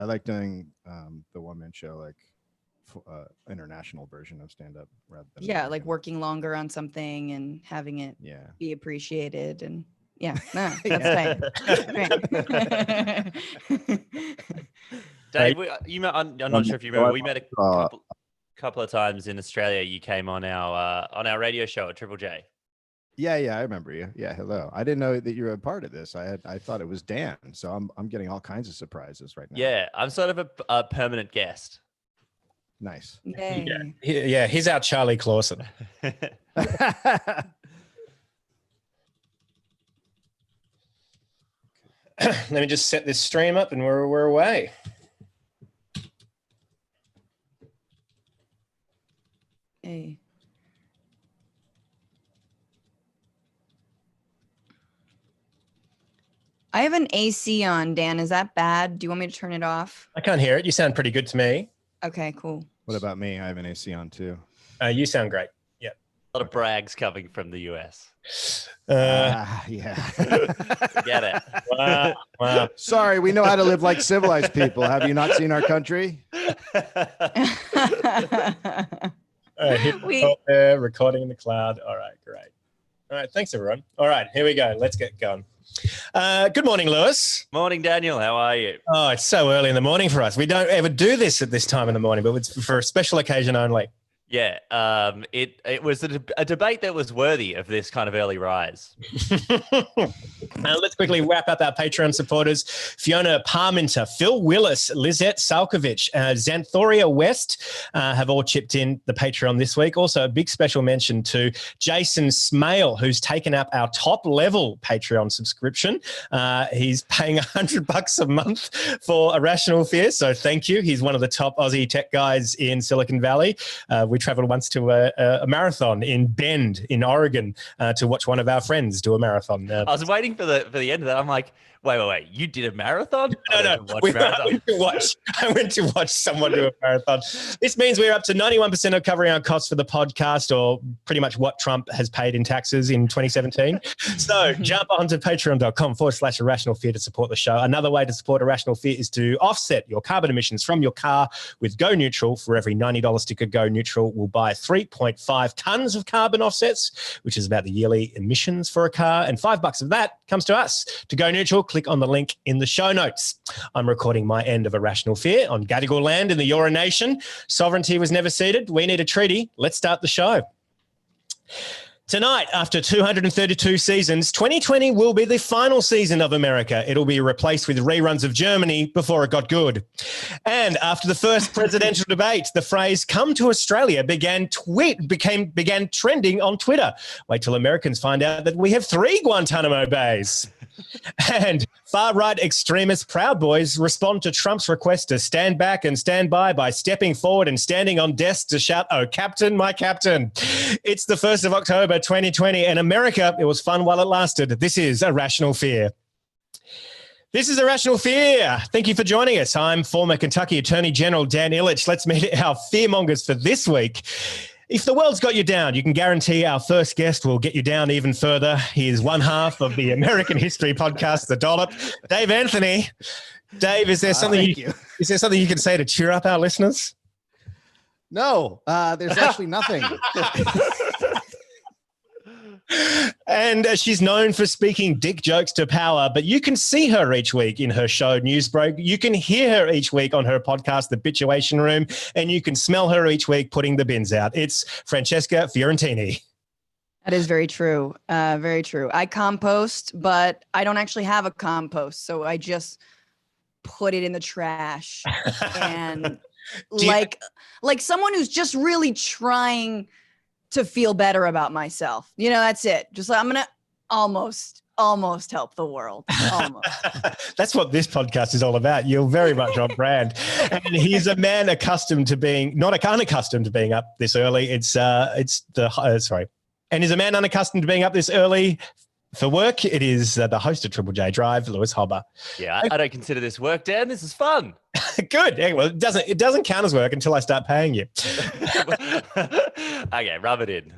I like doing the one-man show, like international version of stand-up rather than like working longer on something and having it be appreciated. And that's tight. Dave, you met, I'm not sure if you remember, we met a couple of times in Australia. You came on our radio show at Triple J. Yeah, I remember you. Yeah, hello. I didn't know that you were a part of this. I thought it was Dan, so I'm getting all kinds of surprises right now. Yeah, I'm sort of a permanent guest. Nice. Yeah, he's our Charlie Clausen. Let me just set this stream up and we're away. Hey. I have an AC on, Dan. Is that bad? Do you want me to turn it off? I can't hear it. You sound pretty good to me. Okay, cool. What about me? I have an AC on too. You sound great. Yeah. A lot of brags coming from the US. Yeah. Get it. Wow. Sorry, we know how to live like civilized people. Have you not seen our country? Recording in the cloud. All right, great. All right, thanks everyone. All right, here we go. Let's get going. Good morning, Lewis. Morning, Daniel. How are you? Oh, it's so early in the morning for us. We don't ever do this at this time in the morning, but it's for a special occasion only. Yeah, it was a debate that was worthy of this kind of early rise. Let's quickly wrap up our Patreon supporters. Fiona Parminter, Phil Willis, Lizette Salkovich, Xanthoria West have all chipped in the Patreon this week. Also, a big special mention to Jason Smale, who's taken up our top level Patreon subscription. He's paying $100 a month for Irrational Fear, so thank you. He's one of the top Aussie tech guys in Silicon Valley. We traveled once to a marathon in Bend in Oregon to watch one of our friends do a marathon. I was waiting for the end of that. I'm like, wait. You did a marathon? No. I went to watch someone do a marathon. This means we're up to 91% of covering our costs for the podcast, or pretty much what Trump has paid in taxes in 2017. So jump onto patreon.com/Irrational Fear to support the show. Another way to support Irrational Fear is to offset your carbon emissions from your car with Go Neutral. For every $90 sticker Go Neutral, we'll buy 3.5 tons of carbon offsets, which is about the yearly emissions for a car. And $5 of that comes to us. To Go Neutral, click on the link in the show notes. I'm recording my end of Irrational Fear on Gadigal land in the Eora Nation. Sovereignty was never ceded. We need a treaty. Let's start the show. Tonight, after 232 seasons, 2020 will be the final season of America. It'll be replaced with reruns of Germany before it got good. And after the first presidential debate, the phrase "come to Australia" began trending on Twitter. Wait till Americans find out that we have 3 Guantanamo bays. And far-right extremist Proud Boys respond to Trump's request to stand back and stand by stepping forward and standing on desks to shout, "Oh, Captain, my Captain." It's the 1st of October, 2020, and America, it was fun while it lasted. This is Irrational Fear. This is Irrational Fear. Thank you for joining us. I'm former Kentucky Attorney General Dan Ilic. Let's meet our fearmongers for this week. If the world's got you down, you can guarantee our first guest will get you down even further. He is one half of the American history podcast, The Dollop, Dave Anthony. Dave, is there something you can say to cheer up our listeners? No, there's actually nothing. And she's known for speaking dick jokes to power, but you can see her each week in her show Newsbreak. You can hear her each week on her podcast, The Bitchuation Room, and you can smell her each week putting the bins out. It's Francesca Fiorentini. That is very true. Very true. I compost, but I don't actually have a compost, so I just put it in the trash. And like someone who's just really trying to feel better about myself. You know, that's it. Just like, I'm going to almost help the world. Almost. That's what this podcast is all about. You're very much on brand. And he's a man accustomed to being, not unaccustomed to being up this early. And he's a man unaccustomed to being up this early for work. It is the host of Triple J Drive, Lewis Hobba. Yeah, I don't consider this work, Dan. This is fun. Good. Yeah, well, it doesn't count as work until I start paying you. Okay, rub it in.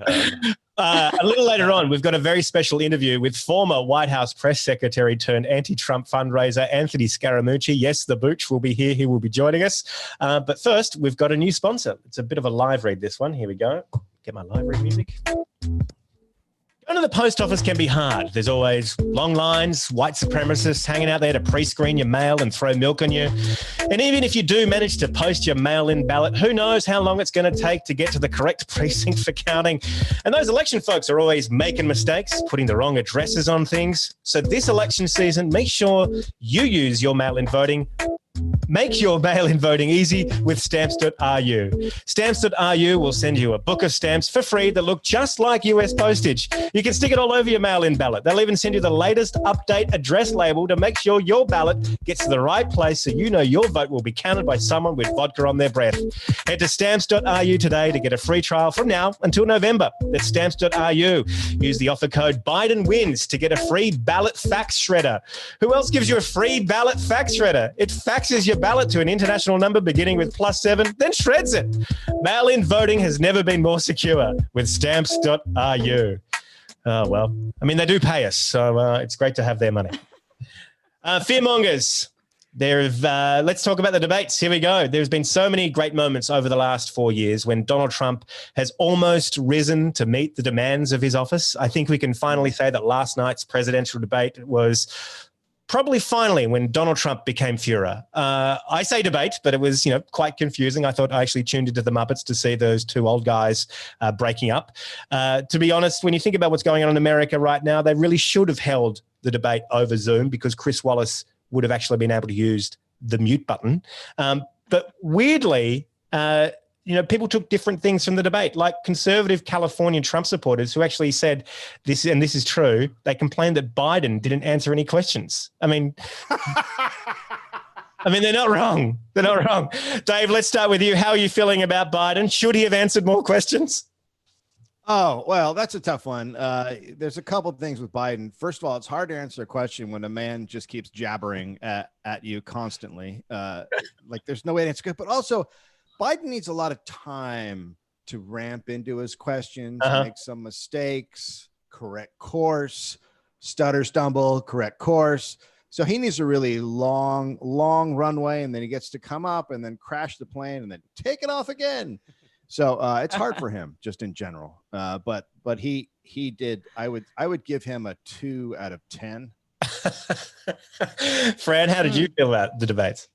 A little later on, we've got a very special interview with former White House press secretary turned anti-Trump fundraiser Anthony Scaramucci. Yes, the Mooch will be here. He will be joining us. But first, we've got a new sponsor. It's a bit of a live read, this one. Here we go. Get my live read music. Going to the post office can be hard. There's always long lines, white supremacists hanging out there to pre-screen your mail and throw milk on you. And even if you do manage to post your mail-in ballot, who knows how long it's going to take to get to the correct precinct for counting. And those election folks are always making mistakes, putting the wrong addresses on things. So this election season, make sure you use your mail-in voting. Make your mail-in voting easy with stamps.ru. Stamps.ru will send you a book of stamps for free that look just like US postage. You can stick it all over your mail-in ballot. They'll even send you the latest update address label to make sure your ballot gets to the right place so you know your vote will be counted by someone with vodka on their breath. Head to stamps.ru today to get a free trial from now until November. That's stamps.ru. Use the offer code BidenWins to get a free ballot fax shredder. Who else gives you a free ballot fax shredder? It faxes your ballot to an international number beginning with +7, then shreds it. Mail-in voting has never been more secure with stamps.ru. Oh, well, I mean, they do pay us, so it's great to have their money. Fearmongers. Let's talk about the debates. Here we go. There's been so many great moments over the last 4 years when Donald Trump has almost risen to meet the demands of his office. I think we can finally say that last night's presidential debate was probably finally when Donald Trump became Führer. I say debate, but it was, quite confusing. I thought I actually tuned into the Muppets to see those two old guys breaking up. To be honest, when you think about what's going on in America right now, they really should have held the debate over Zoom because Chris Wallace would have actually been able to use the mute button. But weirdly, people took different things from the debate, like conservative Californian Trump supporters who actually said this, and this is true, they complained that Biden didn't answer any questions. I mean, they're not wrong. They're not wrong. Dave, let's start with you. How are you feeling about Biden? Should he have answered more questions? Oh, well, that's a tough one. There's a couple of things with Biden. First of all, it's hard to answer a question when a man just keeps jabbering at you constantly. There's no way to answer it. But also, Biden needs a lot of time to ramp into his questions, make some mistakes, correct course, stutter, stumble, correct course. So he needs a really long runway, and then he gets to come up and then crash the plane and then take it off again. So it's hard for him just in general. But he did. I would give him a 2 out of 10. Fran, how did you feel about the debates?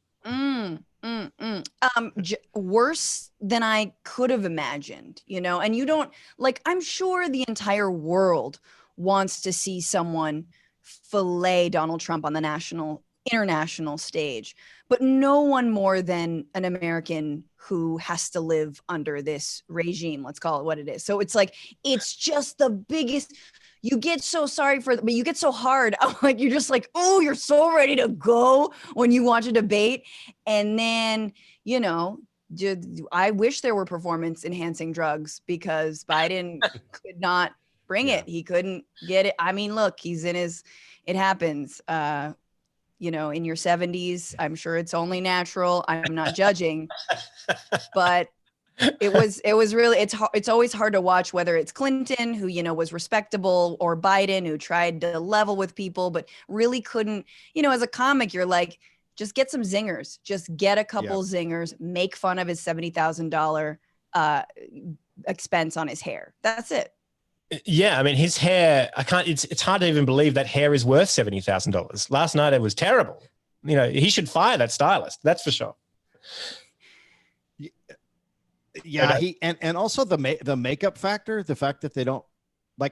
Worse than I could have imagined, and you don't I'm sure the entire world wants to see someone fillet Donald Trump on the international stage, but no one more than an American who has to live under this regime. Let's call it what it is. So it's just the biggest. You get so sorry but you get so hard. You're just oh, you're so ready to go when you watch a debate. And then, I wish there were performance enhancing drugs because Biden could not bring it. He couldn't get it. I mean, look, it happens. In your 70s, I'm sure it's only natural. I'm not judging, but it was really, it's always hard to watch whether it's Clinton, who, was respectable, or Biden, who tried to level with people, but really couldn't, as a comic, you're just get some zingers, just get a couple zingers, make fun of his $70,000 expense on his hair. That's it. Yeah, I mean, his hair, it's hard to even believe that hair is worth $70,000. Last night it was terrible. He should fire that stylist. That's for sure. Yeah, and also the makeup factor, the fact that they don't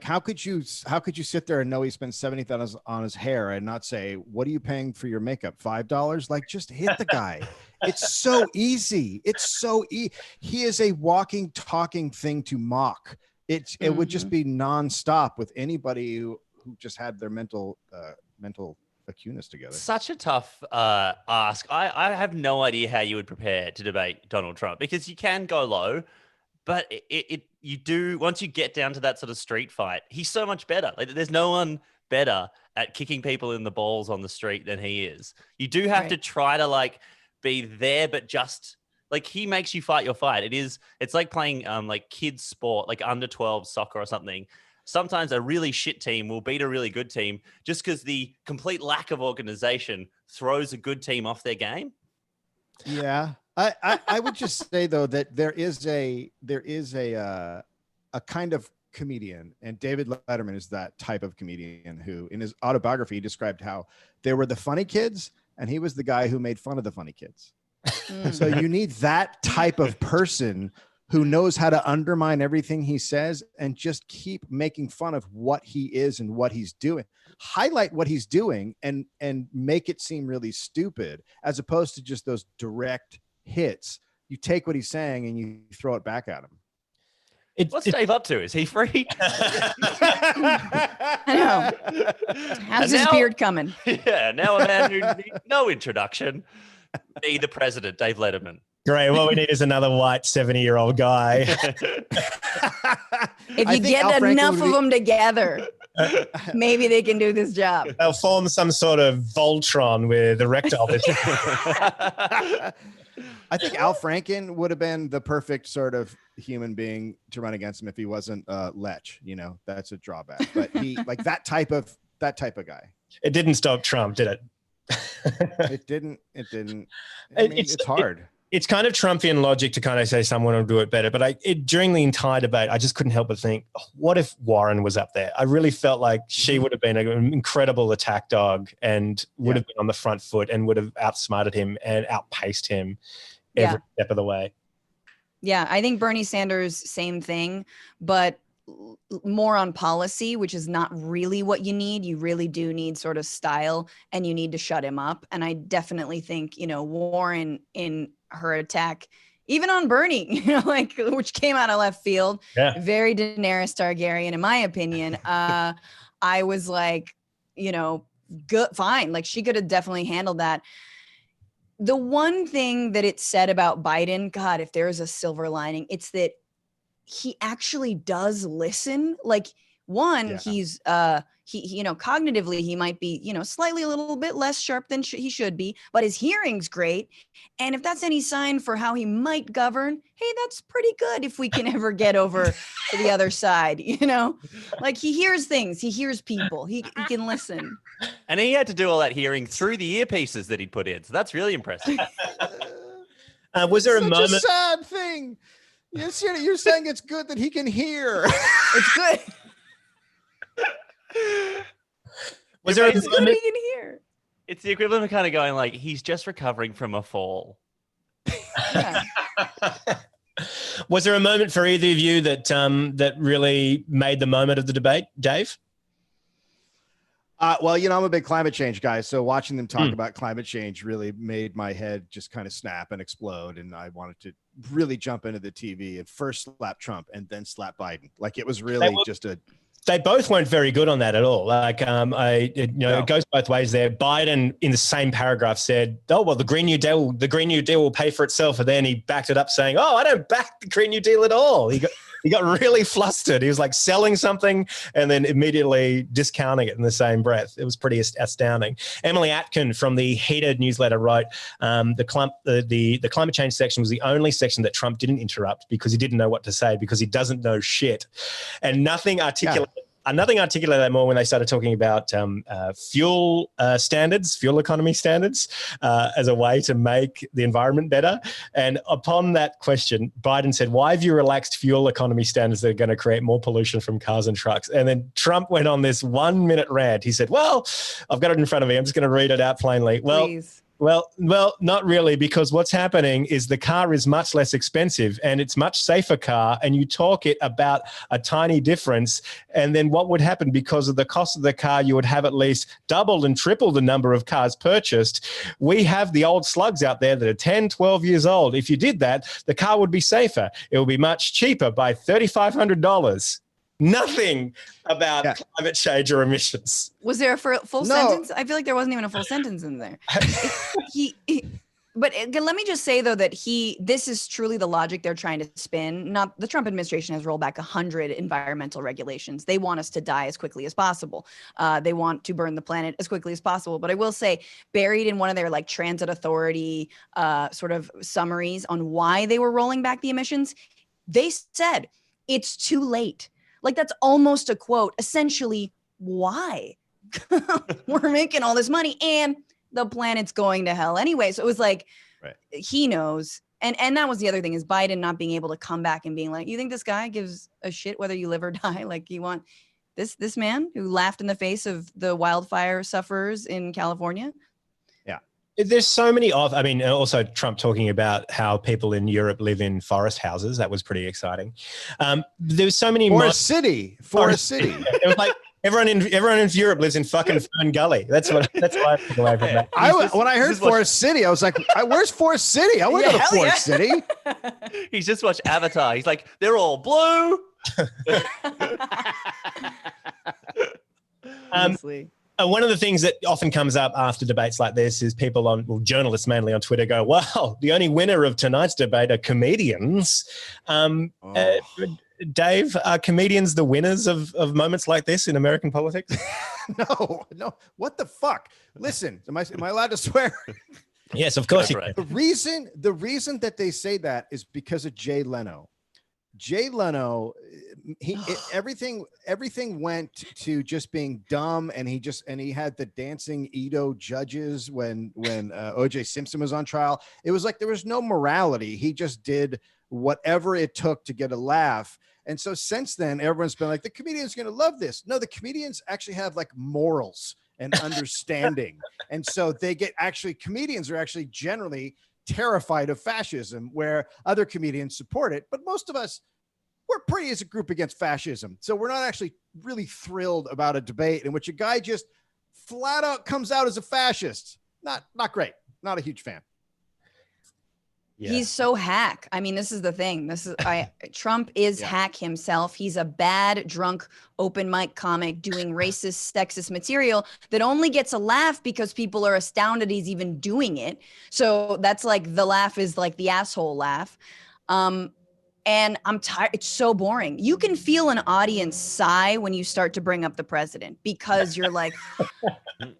how could you sit there and know he spent $70,000 on his hair and not say, what are you paying for your makeup? $5? Just hit the guy. It's so easy. It's so easy. He is a walking, talking thing to mock. It would just be nonstop with anybody who just had their mental acuteness together. Such a tough ask. I have no idea how you would prepare to debate Donald Trump, because you can go low, but you do, once you get down to that sort of street fight, he's so much better. There's no one better at kicking people in the balls on the street than he is. You do have to try to be there, but just like he makes you fight your fight. It's like playing like kids sport, like under 12 soccer or something. Sometimes a really shit team will beat a really good team just because the complete lack of organization throws a good team off their game. Yeah. I would just say though that there is a kind of comedian, and David Letterman is that type of comedian who in his autobiography described how there were the funny kids and he was the guy who made fun of the funny kids. So you need that type of person who knows how to undermine everything he says and just keep making fun of what he is and what he's doing. Highlight what he's doing and make it seem really stupid, as opposed to just those direct hits. You take what he's saying and you throw it back at him. What's Dave up to? Is he free? I know. How's his beard coming? Yeah, now a man who needs no introduction. Be the president, Dave Letterman. Great. What we need is another white 70-year-old guy. If you get enough of them together, maybe they can do this job. They'll form some sort of Voltron with erectile dysfunction. I think Al Franken would have been the perfect sort of human being to run against him if he wasn't Lech. You know, that's a drawback. But he like that type of guy. It didn't stop Trump, did it? It didn't. I mean, it's hard. It's kind of Trumpian logic to kind of say someone will do it better. But during the entire debate, I just couldn't help but think, what if Warren was up there? I really felt like she would have been an incredible attack dog and would have been on the front foot and would have outsmarted him and outpaced him every step of the way. Yeah, I think Bernie Sanders, same thing, but more on policy, which is not really what you need. You really do need sort of style, and you need to shut him up. And I definitely think, Warren in her attack, even on Bernie, like, which came out of left field, very Daenerys Targaryen, in my opinion. I was like, good, fine. Like, she could have definitely handled that. The one thing that it said about Biden, God, if there's a silver lining, it's that he actually does listen. Like, he's he cognitively he might be slightly a little bit less sharp than he should be, but his hearing's great. And if that's any sign for how he might govern, hey, that's pretty good if we can ever get over to the other side. Like, he hears things, he hears people, he can listen. And he had to do all that hearing through the earpieces that he'd put in, so that's really impressive. Was there a moment? A sad thing. You're saying it's good that he can hear. It's good. Was there a moment? Good he can hear. It's the equivalent of kind of going like, he's just recovering from a fall. Yeah. Was there a moment for either of you that really made the moment of the debate, Dave? Well, I'm a big climate change guy, so watching them talk about climate change really made my head just kind of snap and explode, and I wanted to really jump into the TV and first slap Trump and then slap Biden. Like, it was really They both weren't very good on that at all. Like, it goes both ways there. Biden, in the same paragraph, said, "Oh, well, the Green New Deal will pay for itself." And then he backed it up, saying, "Oh, I don't back the Green New Deal at all." He got really flustered. He was like selling something and then immediately discounting it in the same breath. It was pretty astounding. Emily Atkin from the Heated newsletter wrote, the climate change section was the only section that Trump didn't interrupt because he didn't know what to say, because he doesn't know shit. And nothing articulated. Nothing articulated that more when they started talking about fuel economy standards, as a way to make the environment better. And upon that question, Biden said, "Why have you relaxed fuel economy standards that are going to create more pollution from cars and trucks?" And then Trump went on this 1-minute rant. He said, "Well, I've got it in front of me. I'm just going to read it out plainly." Please. Well, not really, because what's happening is the car is much less expensive and it's much safer car, and you talk it about a tiny difference. And then what would happen, because of the cost of the car, you would have at least doubled and tripled the number of cars purchased. We have the old slugs out there that are 10, 12 years old. If you did that, the car would be safer. It would be much cheaper by $3,500. Nothing about climate change or emissions. Was there a full sentence? I feel like there wasn't even a full sentence in there. But let me just say though that this is truly the logic they're trying to spin. Not the Trump administration has rolled back 100 environmental regulations. They want us to die as quickly as possible. They want to burn the planet as quickly as possible. But I will say, buried in one of their like transit authority sort of summaries on why they were rolling back the emissions, they said it's too late. Like that's almost a quote. Essentially, why? We're making all this money and the planet's going to hell anyway. So it was like, he knows. And that was the other thing is Biden not being able to come back and being like, you think this guy gives a shit whether you live or die? Like you want this man who laughed in the face of the wildfire sufferers in California? Yeah. There's so many also Trump talking about how people in Europe live in forest houses. That was pretty exciting. There's so many Forest City. It was like, Everyone in Europe lives in fucking Fern Gully. That's what I took away from that. When I heard Forest City, I was like, "Where's Forest City? I want to go to Forest City." He's just watched Avatar. He's like, "They're all blue." One of the things that often comes up after debates like this is journalists mainly on Twitter go, "Well, the only winner of tonight's debate are comedians." Dave, are comedians the winners of moments like this in American politics? No. What the fuck? Listen, am I allowed to swear? Yes, of course. Right. The reason that they say that is because of Jay Leno. Jay Leno, everything went to just being dumb, and he had the dancing Edo judges when O.J. Simpson was on trial. It was like there was no morality. He just did whatever it took to get a laugh. And so since then, everyone's been like, the comedian's going to love this. No, the comedians actually have like morals and understanding. And so comedians are actually generally terrified of fascism, where other comedians support it. But most of us, we're pretty as a group against fascism. So we're not actually really thrilled about a debate in which a guy just flat out comes out as a fascist. Not great. Not a huge fan. Yeah. He's so hack. I mean, this is the thing. Trump is hack himself. He's a bad, drunk, open mic comic doing racist, sexist material that only gets a laugh because people are astounded he's even doing it. So that's like the laugh is like the asshole laugh. And I'm tired. It's so boring. You can feel an audience sigh when you start to bring up the president because you're like, you can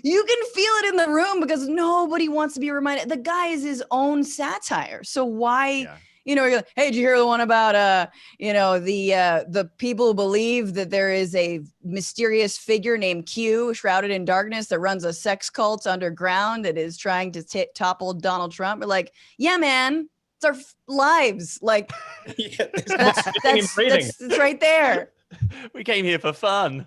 feel it in the room because nobody wants to be reminded. The guy is his own satire. So why, you're like, hey, did you hear the one about, the people who believe that there is a mysterious figure named Q shrouded in darkness that runs a sex cult underground that is trying to topple Donald Trump? We're like, yeah, man. Our lives, like that's right there. We came here for fun.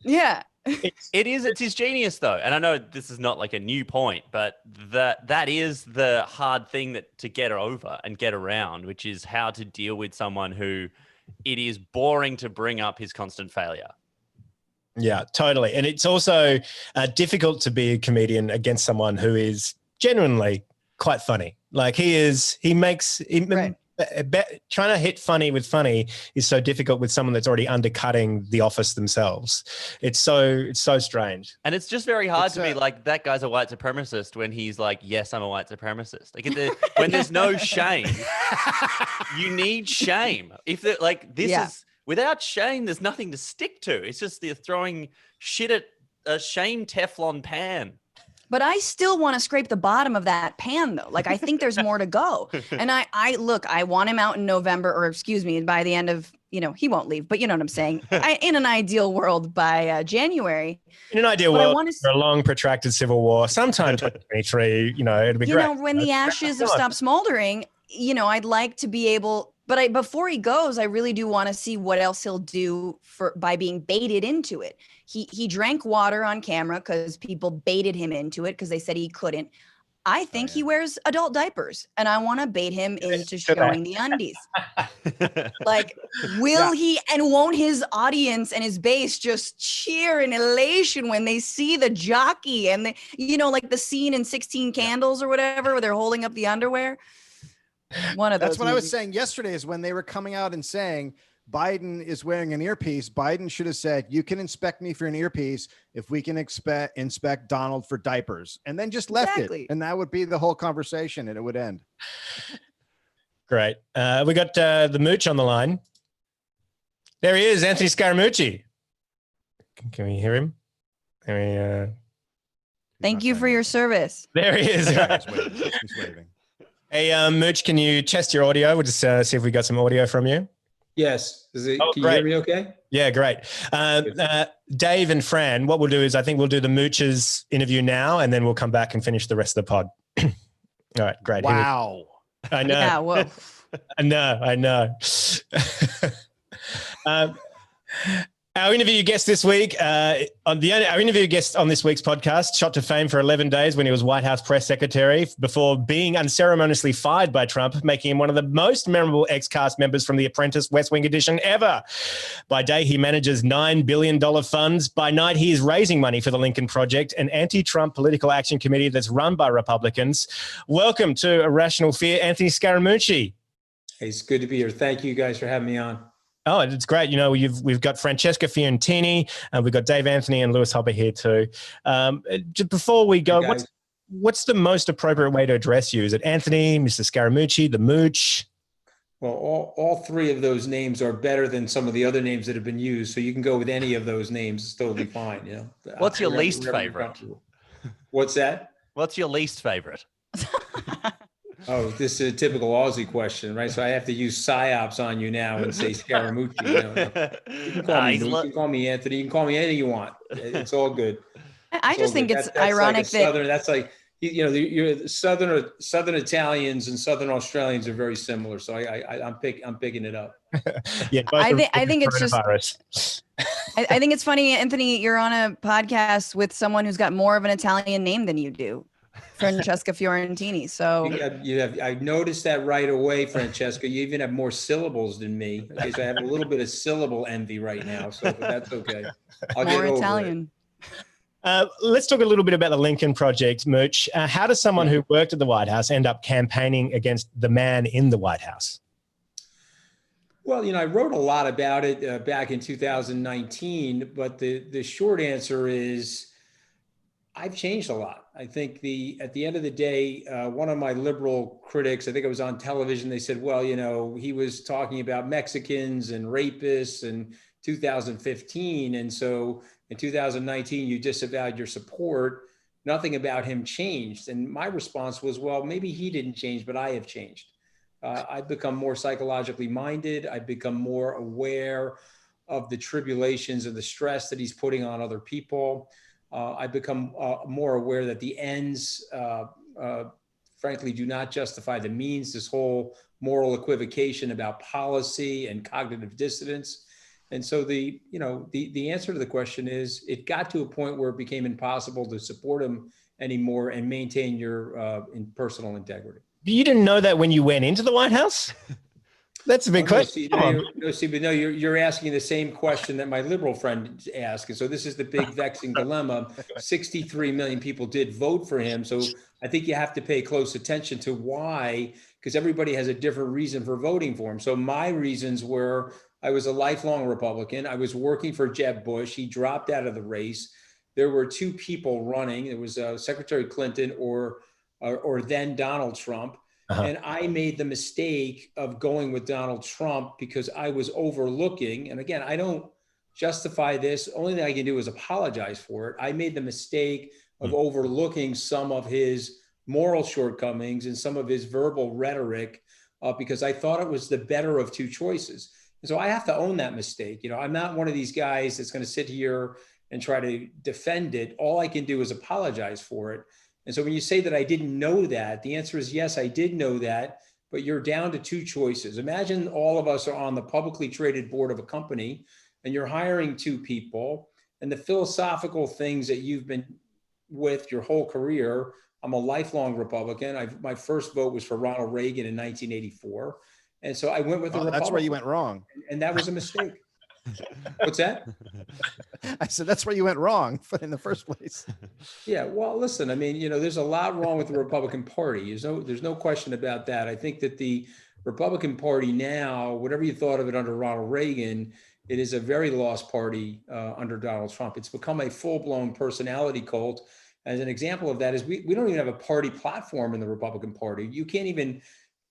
Yeah, it's his genius though, and I know this is not like a new point, but that is the hard thing to get over and get around, which is how to deal with someone who it is boring to bring up his constant failure. Yeah, totally, and it's also difficult to be a comedian against someone who is genuinely quite funny. Like trying to hit funny with funny is so difficult with someone that's already undercutting the office themselves. It's so strange. And it's just very hard to be like, that guy's a white supremacist when he's like, yes, I'm a white supremacist. Like when there's no shame, you need shame. If is without shame, there's nothing to stick to. It's just they're throwing shit at a shame Teflon pan. But I still want to scrape the bottom of that pan, though. Like, I think there's more to go. And I want him out in November, or excuse me, by the end of, he won't leave, but you know what I'm saying? In an ideal world by January. In an ideal world, for a long, protracted civil war, sometime 2023, it'd be great. When the ashes have stopped smoldering, I'd like to be able, but before he goes, I really do want to see what else he'll do by being baited into it. He drank water on camera because people baited him into it because they said he couldn't. I think he wears adult diapers, and I want to bait him into showing the undies. Like, he and won't his audience and his base just cheer in elation when they see the jockey and like the scene in 16 Candles or whatever where they're holding up the underwear? One of those. That's what I was saying yesterday is when they were coming out and saying, Biden is wearing an earpiece, Biden should have said, you can inspect me for an earpiece if we can inspect Donald for diapers, and then just left it. And that would be the whole conversation and it would end. Great. We got the Mooch on the line. There he is, Anthony Scaramucci. Can we hear him? Thank you for your service. There he is. He's waving. Hey, Mooch, can you test your audio? We'll just see if we got some audio from you. Yes. Can you great. hear me okay? Yeah, great. Dave and Fran, what we'll do is I think we'll do the Mooch's interview now, and then we'll come back and finish the rest of the pod. All right, great. Wow. I know. Yeah, whoa. I know. Our interview guest this week, our interview guest on this week's podcast, shot to fame for 11 days when he was White House press secretary before being unceremoniously fired by Trump, making him one of the most memorable ex-cast members from The Apprentice West Wing edition ever. By day, he manages $9 billion funds. By night, he is raising money for the Lincoln Project, an anti-Trump political action committee that's run by Republicans. Welcome to Irrational Fear, Anthony Scaramucci. Hey, it's good to be here. Thank you guys for having me on. Oh, it's great. You know, we've got Francesca Fiorentini, and we've got Dave Anthony and Lewis Hobba here too. Just before we go, what's the most appropriate way to address you? Is it Anthony, Mr. Scaramucci, the Mooch? Well, all three of those names are better than some of the other names that have been used, so you can go with any of those names. It's totally fine. You know. What's your least favorite? What's that? What's your least favorite? Oh, this is a typical Aussie question, right? So I have to use psyops on you now and say Scaramucci. You can call me Mooch, you can call me Anthony, you can call me anything you want. It's all good. I just think it's ironic that that's like, you know, you're Southern Italians and Southern Australians are very similar. So I'm picking it up. Yeah, I think it's just. I think it's funny, Anthony. You're on a podcast with someone who's got more of an Italian name than you do. Francesca Fiorentini. So I noticed that right away, Francesca. You even have more syllables than me. Okay, so I have a little bit of syllable envy right now. So that's okay. I'll more get over Italian. Let's talk a little bit about the Lincoln Project, Mooch. How does someone who worked at the White House end up campaigning against the man in the White House? Well, you know, I wrote a lot about it back in 2019, but the short answer is I've changed a lot. I think at the end of the day, one of my liberal critics, I think it was on television, they said, well, you know, he was talking about Mexicans and rapists in 2015. And so in 2019, you disavowed your support. Nothing about him changed. And my response was, well, maybe he didn't change, but I have changed. I've become more psychologically minded. I've become more aware of the tribulations and the stress that he's putting on other people. I've become more aware that the ends, frankly, do not justify the means. This whole moral equivocation about policy and cognitive dissonance. And so the answer to the question is it got to a point where it became impossible to support him anymore and maintain your personal integrity. You didn't know that when you went into the White House? That's a big question. You're asking the same question that my liberal friend asked. And so this is the big vexing dilemma. 63 million people did vote for him. So I think you have to pay close attention to why, because everybody has a different reason for voting for him. So my reasons were I was a lifelong Republican. I was working for Jeb Bush. He dropped out of the race. There were two people running. It was Secretary Clinton or then Donald Trump. Uh-huh. And I made the mistake of going with Donald Trump because I was overlooking, and again, I don't justify this. Only thing I can do is apologize for it. I made the mistake of overlooking some of his moral shortcomings and some of his verbal rhetoric because I thought it was the better of two choices. And so I have to own that mistake. You know, I'm not one of these guys that's going to sit here and try to defend it. All I can do is apologize for it. And so when you say that I didn't know that, the answer is yes, I did know that, but you're down to two choices. Imagine all of us are on the publicly traded board of a company and you're hiring two people, and the philosophical things that you've been with your whole career. I'm a lifelong Republican. My first vote was for Ronald Reagan in 1984. And so I went with the Republican. That's where you went wrong. And that was a mistake. What's that? I said, that's where you went wrong in the first place. Yeah. Well, listen, I mean, you know, there's a lot wrong with the Republican Party. There's no question about that. I think that the Republican Party now, whatever you thought of it under Ronald Reagan, it is a very lost party under Donald Trump. It's become a full-blown personality cult. As an example of that is we don't even have a party platform in the Republican Party.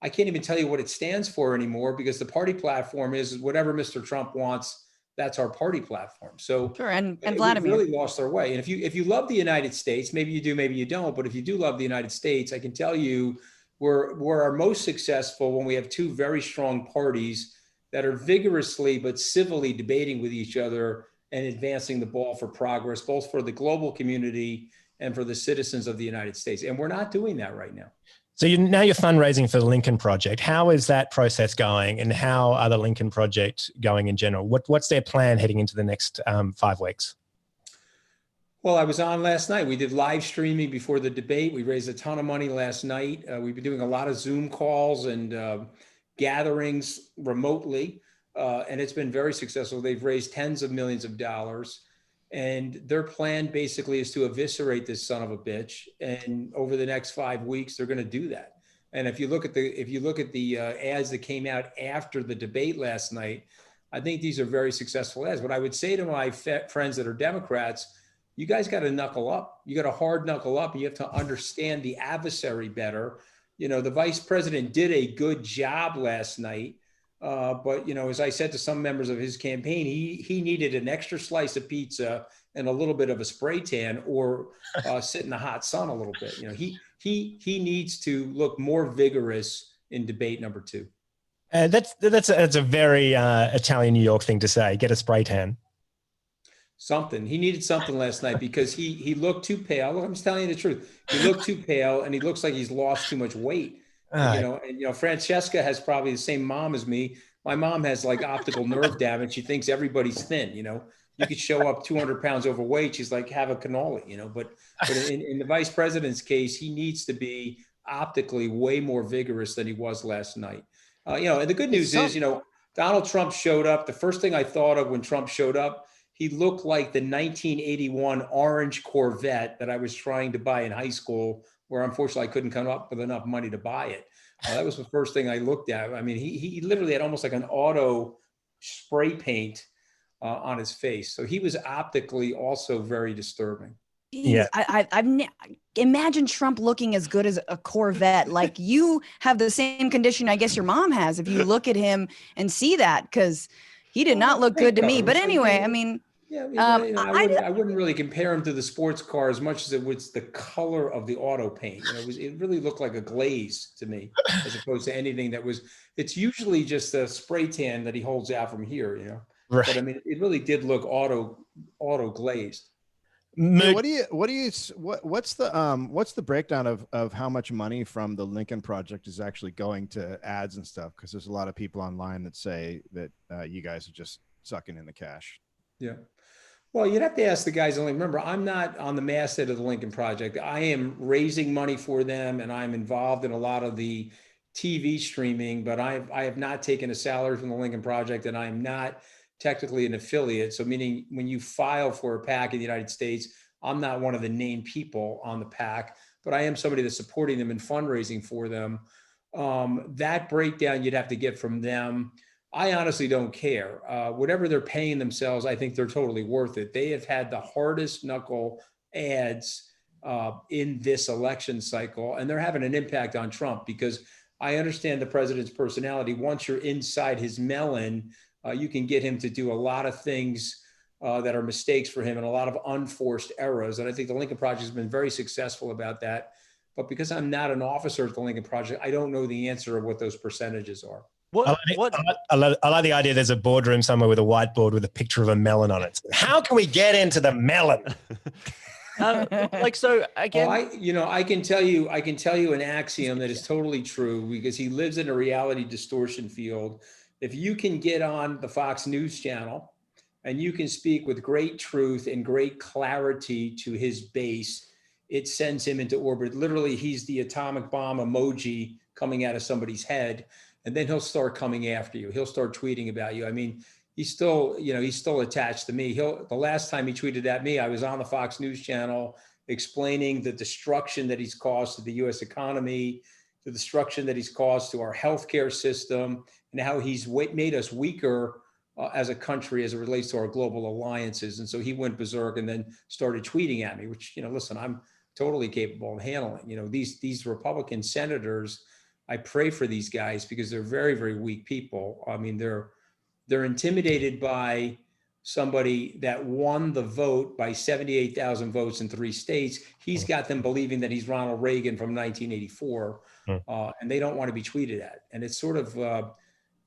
I can't even tell you what it stands for anymore, because the party platform is whatever Mr. Trump wants. That's our party platform. So Sure, and we've Vladimir. really lost our way. And if you love the United States, maybe you do, maybe you don't. But if you do love the United States, I can tell you we're our most successful when we have two very strong parties that are vigorously but civilly debating with each other and advancing the ball for progress, both for the global community and for the citizens of the United States. And we're not doing that right now. So now you're fundraising for the Lincoln Project. How is that process going, and how are the Lincoln Project going in general? What's their plan heading into the next 5 weeks? Well, I was on last night. We did live streaming before the debate. We raised a ton of money last night. We've been doing a lot of Zoom calls and gatherings remotely, and it's been very successful. They've raised tens of millions of dollars. And their plan basically is to eviscerate this son of a bitch. And over the next 5 weeks, they're going to do that. And if you look at the ads that came out after the debate last night, I think these are very successful ads. What I would say to my friends that are Democrats, you guys got to knuckle up. You got to hard knuckle up. And you have to understand the adversary better. You know, the vice president did a good job last night. But, you know, as I said to some members of his campaign, he needed an extra slice of pizza and a little bit of a spray tan, or sit in the hot sun a little bit. You know, he needs to look more vigorous in debate number 2. That's a very Italian New York thing to say. Get a spray tan. Something. He needed something last night because he looked too pale. Look, I'm just telling you the truth. He looked too pale, and he looks like he's lost too much weight. Francesca has probably the same mom as me. My mom has like optical nerve damage. She thinks everybody's thin. You know, you could show up 200 pounds overweight. She's like, have a cannoli, you know, but in the vice president's case, he needs to be optically way more vigorous than he was last night. And the good news is, Donald Trump showed up. The first thing I thought of when Trump showed up, he looked like the 1981 orange Corvette that I was trying to buy in high school, where unfortunately I couldn't come up with enough money to buy it. That was the first thing I looked at. I mean, he literally had almost like an auto spray paint on his face. So he was optically also very disturbing. Yeah, I've imagine Trump looking as good as a Corvette. Like, you have the same condition I guess your mom has if you look at him and see that, because he did not look good to me. But anyway, I mean, I wouldn't really compare him to the sports car as much as it was the color of the auto paint. It really looked like a glaze to me, as opposed to anything that was. It's usually just a spray tan that he holds out from here, Right. But I mean, it really did look auto glazed. What's the breakdown of how much money from the Lincoln Project is actually going to ads and stuff? Because there's a lot of people online that say that you guys are just sucking in the cash. Yeah. Well, you'd have to ask the guys. Only remember, I'm not on the masthead of the Lincoln Project. I am raising money for them, and I'm involved in a lot of the TV streaming, but I have not taken a salary from the Lincoln Project, and I am not technically an affiliate. So meaning when you file for a PAC in the United States, I'm not one of the named people on the PAC, but I am somebody that's supporting them and fundraising for them. That breakdown you'd have to get from them. I honestly don't care. Whatever they're paying themselves, I think they're totally worth it. They have had the hardest knuckle ads in this election cycle, and they're having an impact on Trump, because I understand the president's personality. Once you're inside his melon, you can get him to do a lot of things that are mistakes for him and a lot of unforced errors. And I think the Lincoln Project has been very successful about that. But because I'm not an officer at the Lincoln Project, I don't know the answer of what those percentages are. I like the idea there's a boardroom somewhere with a whiteboard with a picture of a melon on it. How can we get into the melon? So again, I can tell you an axiom that is totally true, because he lives in a reality distortion field. If you can get on the Fox News channel and you can speak with great truth and great clarity to his base, it sends him into orbit. Literally, he's the atomic bomb emoji coming out of somebody's head. And then he'll start coming after you. He'll start tweeting about you. I mean, he's still attached to me. The last time he tweeted at me, I was on the Fox News channel explaining the destruction that he's caused to the U.S. economy. the destruction that he's caused to our healthcare system, and how he's made us weaker as a country as it relates to our global alliances. And so he went berserk and then started tweeting at me, which, listen, I'm totally capable of handling. These Republican senators, I pray for these guys because they're very, very weak people. I mean, they're intimidated by somebody that won the vote by 78,000 votes in 3 states. He's got them believing that he's Ronald Reagan from 1984, and they don't want to be tweeted at. And it's sort of,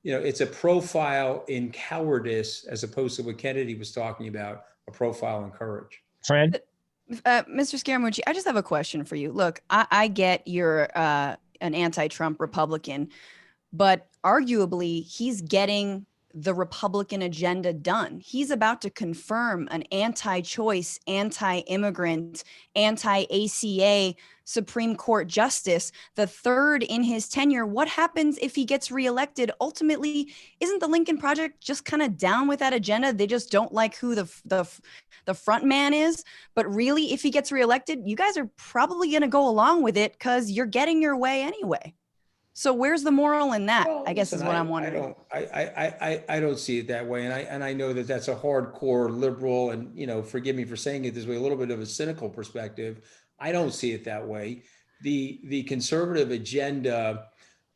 it's a profile in cowardice as opposed to what Kennedy was talking about, a profile in courage. Fred? Mr. Scaramucci, I just have a question for you. Look, I get you're an anti-Trump Republican, but arguably he's getting the Republican agenda done. He's about to confirm an anti-choice, anti-immigrant, anti-ACA Supreme Court justice, the 3rd in his tenure. What happens if he gets reelected? Ultimately, isn't the Lincoln Project just kind of down with that agenda? They just don't like who the front man is. But really, if he gets reelected, you guys are probably going to go along with it because you're getting your way anyway. So where's the moral in that? Well, I guess listen, is what I'm wondering. I don't see it that way, and I know that that's a hardcore liberal, and forgive me for saying it this way, a little bit of a cynical perspective. I don't see it that way. The conservative agenda,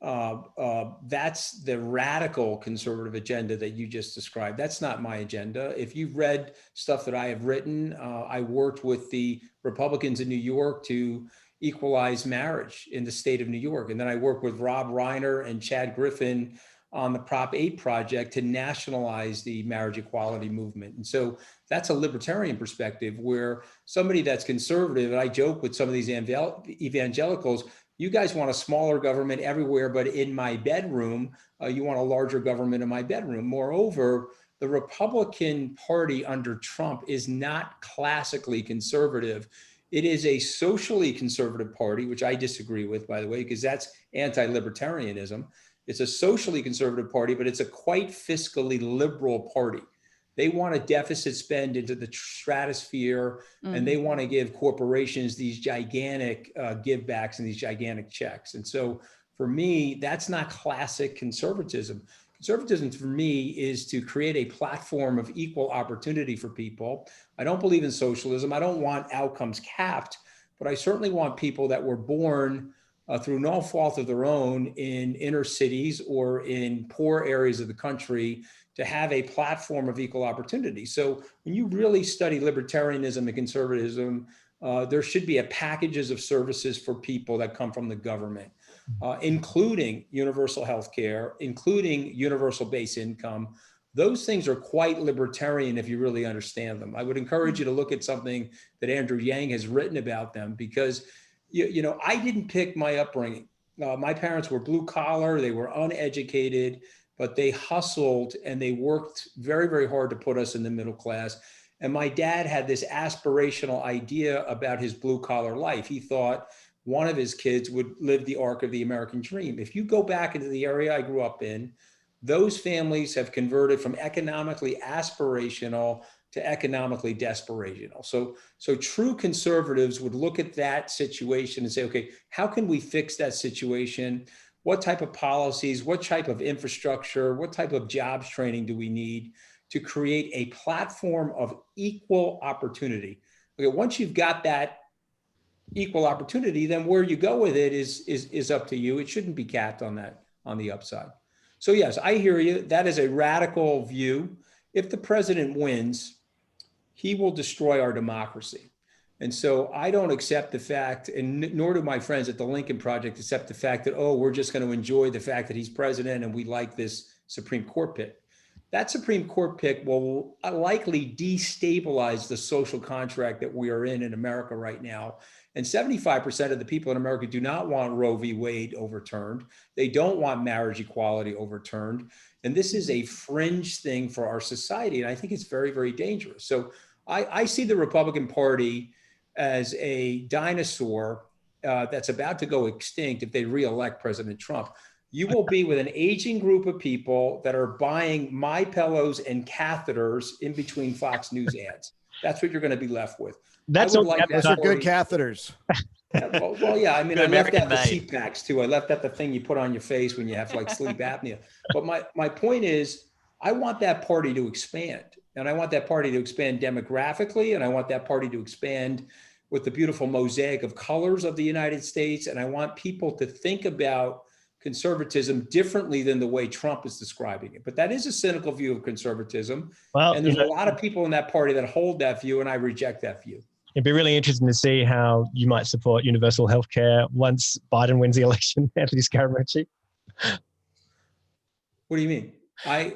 that's the radical conservative agenda that you just described. That's not my agenda. If you've read stuff that I have written, I worked with the Republicans in New York to equalize marriage in the state of New York. And then I worked with Rob Reiner and Chad Griffin on the Prop 8 project to nationalize the marriage equality movement. And so that's a libertarian perspective where somebody that's conservative, and I joke with some of these evangelicals, you guys want a smaller government everywhere, but in my bedroom, you want a larger government in my bedroom. Moreover, the Republican Party under Trump is not classically conservative. It is a socially conservative party, which I disagree with, by the way, because that's anti-libertarianism. It's a socially conservative party, but it's a quite fiscally liberal party. They want to deficit spend into the stratosphere, and they want to give corporations these gigantic givebacks and these gigantic checks. And so for me, that's not classic conservatism. Conservatism for me is to create a platform of equal opportunity for people. I don't believe in socialism. I don't want outcomes capped, but I certainly want people that were born through no fault of their own in inner cities or in poor areas of the country to have a platform of equal opportunity. So when you really study libertarianism and conservatism, there should be a packages of services for people that come from the government. Including universal health care, including universal base income. Those things are quite libertarian if you really understand them. I would encourage you to look at something that Andrew Yang has written about them because, I didn't pick my upbringing. My parents were blue collar, they were uneducated, but they hustled and they worked very, very hard to put us in the middle class. And my dad had this aspirational idea about his blue collar life. He thought one of his kids would live the arc of the American dream. If you go back into the area I grew up in, those families have converted from economically aspirational to economically desperational. So true conservatives would look at that situation and say, okay, how can we fix that situation? What type of policies, what type of infrastructure, what type of jobs training do we need to create a platform of equal opportunity? Okay, once you've got that equal opportunity, then where you go with it is up to you. It shouldn't be capped on that, on the upside. So yes, I hear you. That is a radical view. If the president wins, he will destroy our democracy. And so I don't accept the fact, and nor do my friends at the Lincoln Project accept the fact that, oh, we're just going to enjoy the fact that he's president and we like this Supreme Court pick. That Supreme Court pick will likely destabilize the social contract that we are in America right now. And 75% of the people in America do not want Roe v. Wade overturned. They don't want marriage equality overturned. And this is a fringe thing for our society. And I think it's very, very dangerous. So I see the Republican Party as a dinosaur that's about to go extinct if they reelect President Trump. You will be with an aging group of people that are buying My Pillows and catheters in between Fox News ads. That's what you're going to be left with. That's those are good catheters. Well, yeah. I mean, Good I left out American the made. seat packs too. I left out the thing you put on your face when you have like sleep apnea. But my point is, I want that party to expand, and I want that party to expand demographically, and I want that party to expand with the beautiful mosaic of colors of the United States. And I want people to think about conservatism differently than the way Trump is describing it. But that is a cynical view of conservatism. Well, And there's a lot of people in that party that hold that view, and I reject that view. it'd be really interesting to see how you might support universal healthcare once Biden wins the election, Anthony Scaramucci. What do you mean?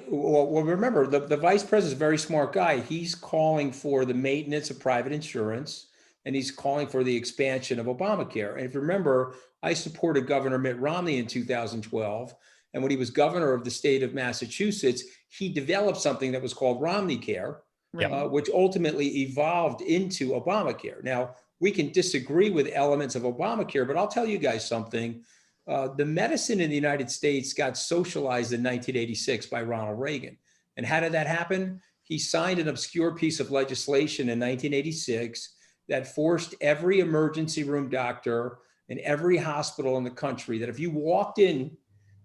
Well, remember, the vice president is a very smart guy. He's calling for the maintenance of private insurance, and he's calling for the expansion of Obamacare. And if you remember, I supported Governor Mitt Romney in 2012. And when he was governor of the state of Massachusetts, he developed something that was called Romney Care, Right. which ultimately evolved into Obamacare. Now, we can disagree with elements of Obamacare, but I'll tell you guys something. The medicine in the United States got socialized in 1986 by Ronald Reagan. And how did that happen? He signed an obscure piece of legislation in 1986 that forced every emergency room doctor in every hospital in the country that if you walked in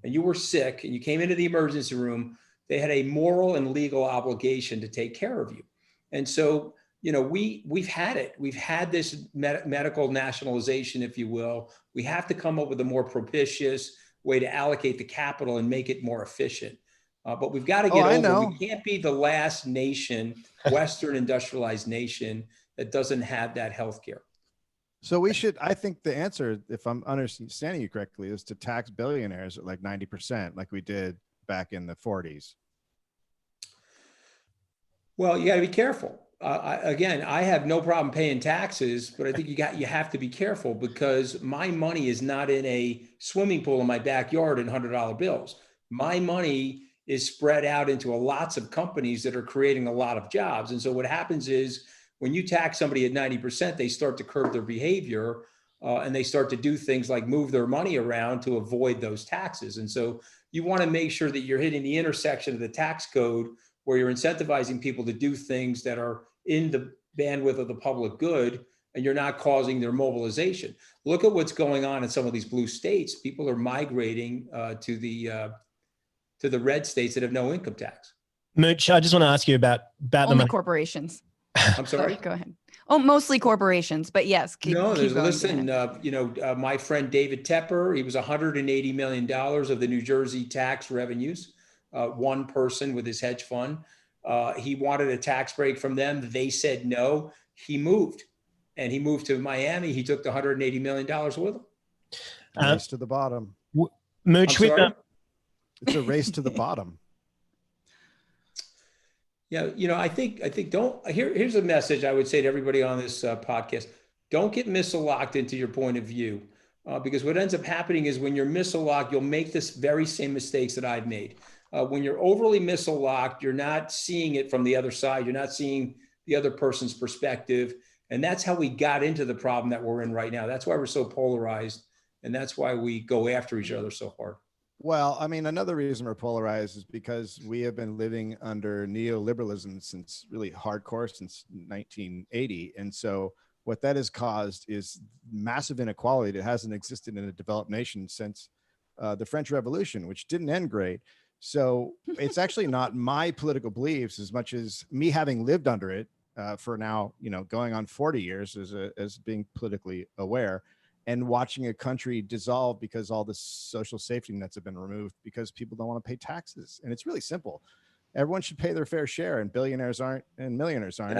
and you were sick and you came into the emergency room, they had a moral and legal obligation to take care of you. And so, you know, we've had it. We've had this medical nationalization, if you will. We have to come up with a more propitious way to allocate the capital and make it more efficient. But we've got to get over. We can't be the last nation, Western industrialized nation, that doesn't have that healthcare. So we should, I think the answer, if I'm understanding you correctly, is to tax billionaires at like 90%, like we did back in the 40s. Well, you got to be careful. Again, I have no problem paying taxes, but I think you have to be careful because my money is not in a swimming pool in my backyard in $100 bills. My money is spread out into lots of companies that are creating a lot of jobs. And so what happens is when you tax somebody at 90%, they start to curb their behavior and they start to do things like move their money around to avoid those taxes. And so you want to make sure that you're hitting the intersection of the tax code where you're incentivizing people to do things that are in the bandwidth of the public good, and you're not causing their mobilization. Look at what's going on in some of these blue states. People are migrating to the red states that have no income tax. Mooch, I just want to ask you about the Only money. corporations. I'm sorry? Go ahead. Oh, mostly corporations, but yes. Listen, my friend David Tepper, he was $180 million of the New Jersey tax revenues, one person with his hedge fund. He wanted a tax break from them. They said no. He moved, and he moved to Miami. He took the $180 million with him. Race to the bottom. Mooch, it's a race to the bottom. Yeah, I think here's a message I would say to everybody on this podcast. Don't get missile-locked into your point of view because what ends up happening is when you're missile-locked, you'll make this very same mistakes that I've made. When you're overly missile-locked, you're not seeing it from the other side. You're not seeing the other person's perspective. And that's how we got into the problem that we're in right now. That's why we're so polarized. And that's why we go after each other so hard. Well, I mean, another reason we're polarized is because we have been living under neoliberalism since really hardcore since 1980. And so what that has caused is massive inequality that hasn't existed in a developed nation since the French Revolution, which didn't end great. So it's actually not my political beliefs as much as me having lived under it for now, going on 40 years as being politically aware. And watching a country dissolve because all the social safety nets have been removed because people don't want to pay taxes. And it's really simple. Everyone should pay their fair share, and billionaires aren't, and millionaires aren't.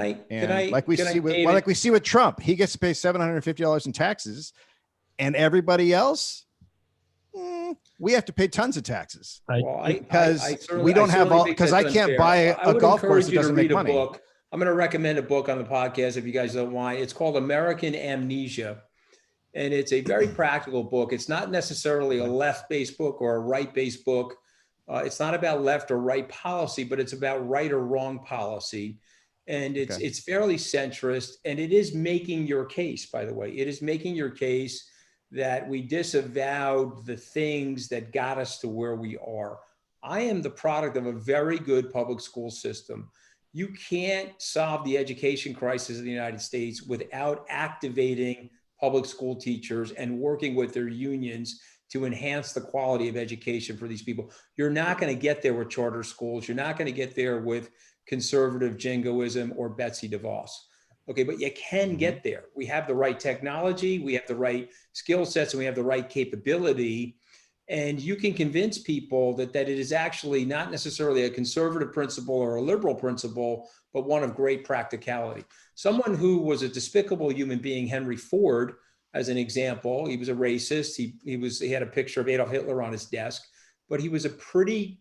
Like we see with Trump, he gets to pay $750 in taxes, and everybody else, we have to pay tons of taxes because we don't have all. Because I can't buy a golf course that doesn't make money. I'm going to recommend a book on the podcast if you guys don't mind. It's called American Amnesia. And it's a very practical book. It's not necessarily a left-based book or a right-based book. It's not about left or right policy, but it's about right or wrong policy. And it's fairly centrist. And it is making your case, by the way. It is making your case that we disavowed the things that got us to where we are. I am the product of a very good public school system. You can't solve the education crisis in the United States without activating public school teachers and working with their unions to enhance the quality of education for these people. You're not going to get there with charter schools. You're not going to get there with conservative jingoism or Betsy DeVos. Okay, but you can get there. We have the right technology, we have the right skill sets, and we have the right capability. And you can convince people that it is actually not necessarily a conservative principle or a liberal principle, but one of great practicality. Someone who was a despicable human being, Henry Ford, as an example, he was a racist. He had a picture of Adolf Hitler on his desk, but he was a pretty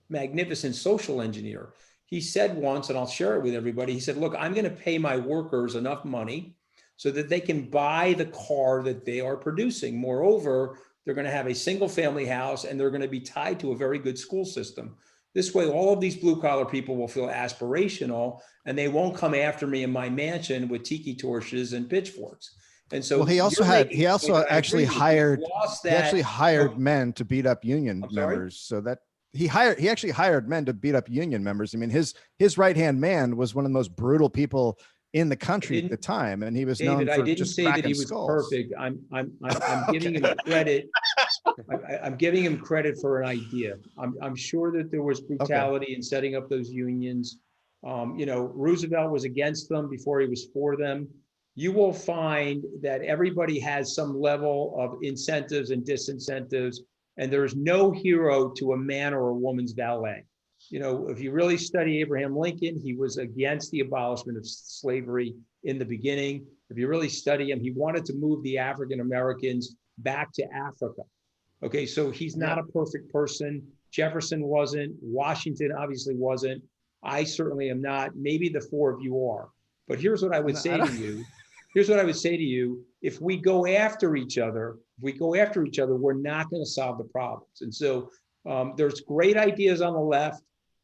magnificent social engineer. He said once, and I'll share it with everybody, he said, look, I'm going to pay my workers enough money so that they can buy the car that they are producing. Moreover, they're going to have a single family house and they're going to be tied to a very good school system. This way, all of these blue collar people will feel aspirational and they won't come after me in my mansion with tiki torches and pitchchforks. And so he actually hired men to beat up union members, so that he actually hired men to beat up union members. I mean, his right-hand man was one of the most brutal people in the country at the time, and he was known for just cracking skulls. I didn't say that he was perfect. I'm giving him credit. I'm giving him credit for an idea. I'm sure that there was brutality in setting up those unions. Roosevelt was against them before he was for them. You will find that everybody has some level of incentives and disincentives, and there's no hero to a man or a woman's valet. If you really study Abraham Lincoln, he was against the abolishment of slavery in the beginning. If you really study him, he wanted to move the African Americans back to Africa. Okay, so he's not a perfect person. Jefferson wasn't. Washington obviously wasn't. I certainly am not. Maybe the four of you are. But here's what I would say to you. Here's what I would say to you. If we go after each other, we're not going to solve the problems. And so there's great ideas on the left.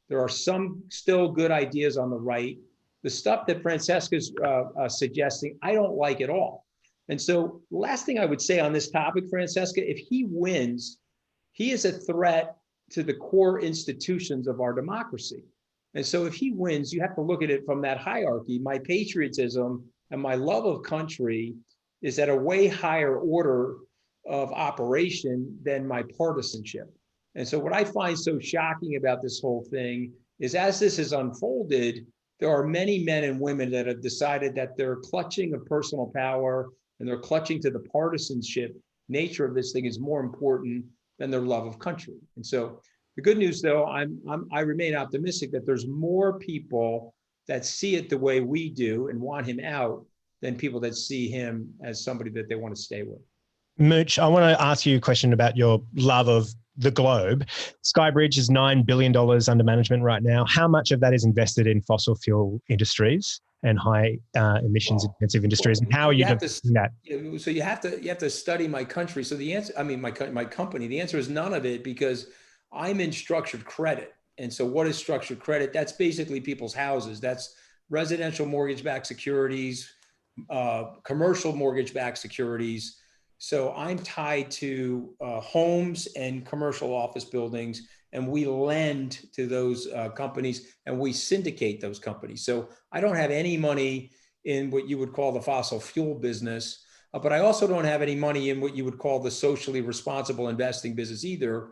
There are some still good ideas on the right. The stuff that Francesca's suggesting, I don't like at all. And so last thing I would say on this topic, Francesca, if he wins, he is a threat to the core institutions of our democracy. And so if he wins, you have to look at it from that hierarchy. My patriotism and my love of country is at a way higher order of operation than my partisanship. And so what I find so shocking about this whole thing is as this has unfolded, there are many men and women that have decided that they're clutching of personal power and they're clutching to the partisanship nature of this thing is more important than their love of country. And so the good news, though, I remain optimistic that there's more people that see it the way we do and want him out than people that see him as somebody that they want to stay with. Mooch, I want to ask you a question about your love of the globe. Skybridge is $9 billion under management right now. How much of that is invested in fossil fuel industries and high emissions intensive industries? And how are you doing that? So you have to study my country. So the answer, my company, the answer is none of it because I'm in structured credit. And so what is structured credit? That's basically people's houses. That's residential mortgage-backed securities, commercial mortgage-backed securities. So I'm tied to homes and commercial office buildings, and we lend to those companies and we syndicate those companies. So I don't have any money in what you would call the fossil fuel business, but I also don't have any money in what you would call the socially responsible investing business either,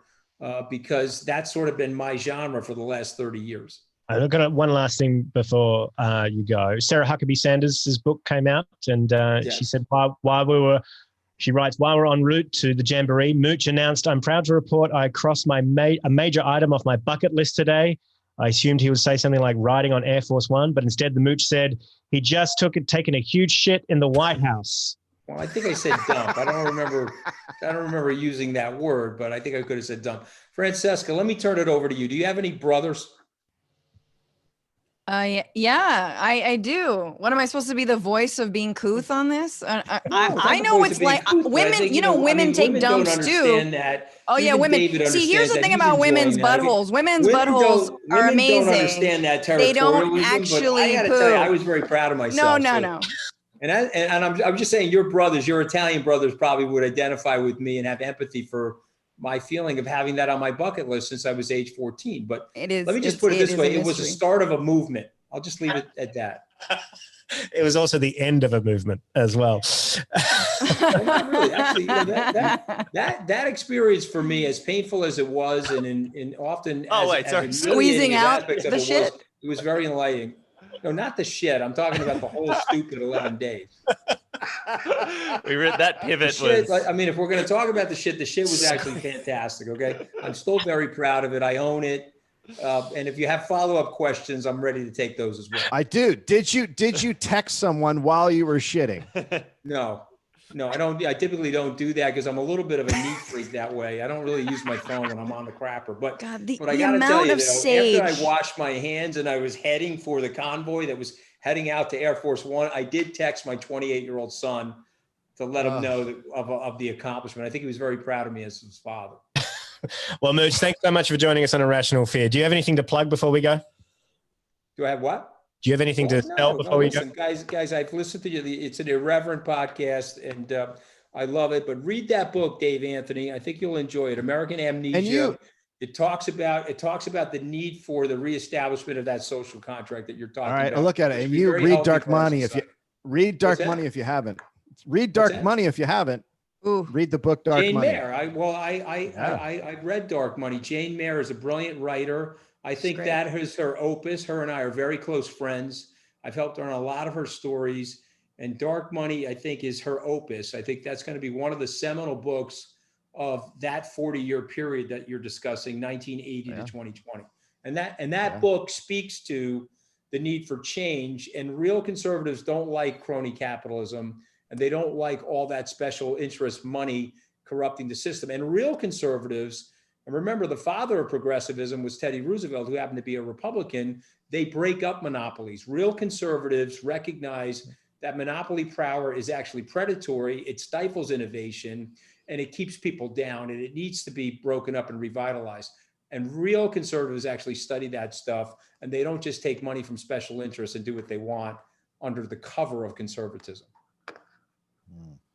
because that's sort of been my genre for the last 30 years. I've got one last thing before you go. Sarah Huckabee Sanders' book came out, and she said, she writes, while we're en route to the Jamboree, Mooch announced, "I'm proud to report I crossed a major item off my bucket list today." I assumed he would say something like riding on Air Force One, but instead the Mooch said he just taken a huge shit in the White House. Well, I think I said dump. I don't remember using that word, but I think I could have said dump. Francesca, let me turn it over to you. Do you have any brothers? Yeah, I do. What am I supposed to be, the voice of being couth on this? I know it's like women, women take dumps too. That. Oh yeah, women. See, here's the thing about women's buttholes. Women's buttholes are amazing. Don't understand that territorialism. They don't actually I gotta tell you, I was very proud of myself. No. And I'm just saying, your brothers, your Italian brothers, probably would identify with me and have empathy for my feeling of having that on my bucket list since I was age 14. But let me just put it this way. It was the start of a movement. I'll just leave it at that. It was also the end of a movement as well. Well, not really. Actually, that experience for me, as painful as it was, and in often squeezing out the shit. It was very enlightening. No, not the shit. I'm talking about the whole stupid 11 days. That pivot shit, was. I mean, if we're going to talk about the shit was actually fantastic. Okay, I'm still very proud of it. I own it. And if you have follow-up questions, I'm ready to take those as well. I do. Did you text someone while you were shitting? No, I don't. I typically don't do that because I'm a little bit of a neat freak that way. I don't really use my phone when I'm on the crapper. But God, the I gotta amount tell you, of sage. after I washed my hands and I was heading for the convoy that was heading out to Air Force One, I did text my 28-year-old son to let him know of the accomplishment. I think he was very proud of me as his father. Well, Mooch, thanks so much for joining us on Irrational Fear. Do you have anything to plug before we go? Do I have what? Do you have anything to tell before we go? Guys, I've listened to you. It's an irreverent podcast, and I love it. But read that book, Dave Anthony. I think you'll enjoy it. American Amnesia. It talks about the need for the reestablishment of that social contract that you're talking about. All right, I'll look at it. And you read Dark Money if you read Dark Money if you haven't. Read Dark Money if you haven't. Ooh. Read the book Dark Jane Money. Mayer. I read Dark Money. Jane Mayer is a brilliant writer. I think that is her opus. Her and I are very close friends. I've helped her on a lot of her stories. And Dark Money, I think, is her opus. I think that's going to be one of the seminal books of that 40-year period that you're discussing, 1980 to 2020. And that book speaks to the need for change. And real conservatives don't like crony capitalism. And they don't like all that special interest money corrupting the system. And real conservatives, and remember the father of progressivism was Teddy Roosevelt, who happened to be a Republican, they break up monopolies. Real conservatives recognize that monopoly power is actually predatory, it stifles innovation, and it keeps people down, and it needs to be broken up and revitalized. And real conservatives actually study that stuff, and they don't just take money from special interests and do what they want under the cover of conservatism.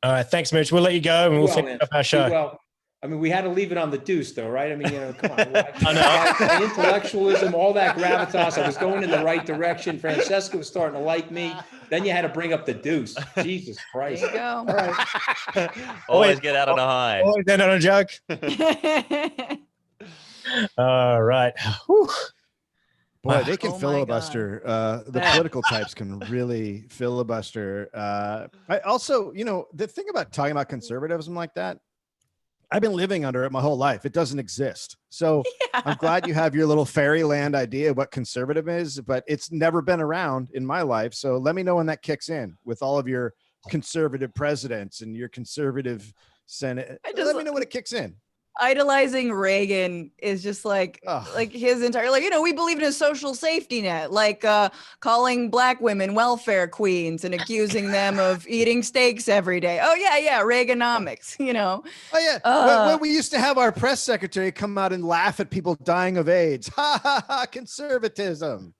All right, thanks, Mooch. We'll let you go, and we'll finish up our show. Well, I mean, we had to leave it on the deuce, though, right? I mean, come on. My intellectualism, all that gravitas, I was going in the right direction. Francesca was starting to like me. Then you had to bring up the deuce. Jesus Christ. There you go. All right. Always get out on a high. Always end on a joke. All right. Whew. Boy, they can filibuster. The political types can really filibuster. I also, the thing about talking about conservatism like that, I've been living under it my whole life. It doesn't exist. So I'm glad you have your little fairyland idea of what conservative is, but it's never been around in my life. So let me know when that kicks in with all of your conservative presidents and your conservative Senate. Let me know when it kicks in. Idolizing Reagan is just like his entire, we believe in a social safety net, like calling black women welfare queens and accusing them of eating steaks every day. Oh yeah, Reaganomics, Oh yeah, when we used to have our press secretary come out and laugh at people dying of AIDS. Ha ha ha! Conservatism.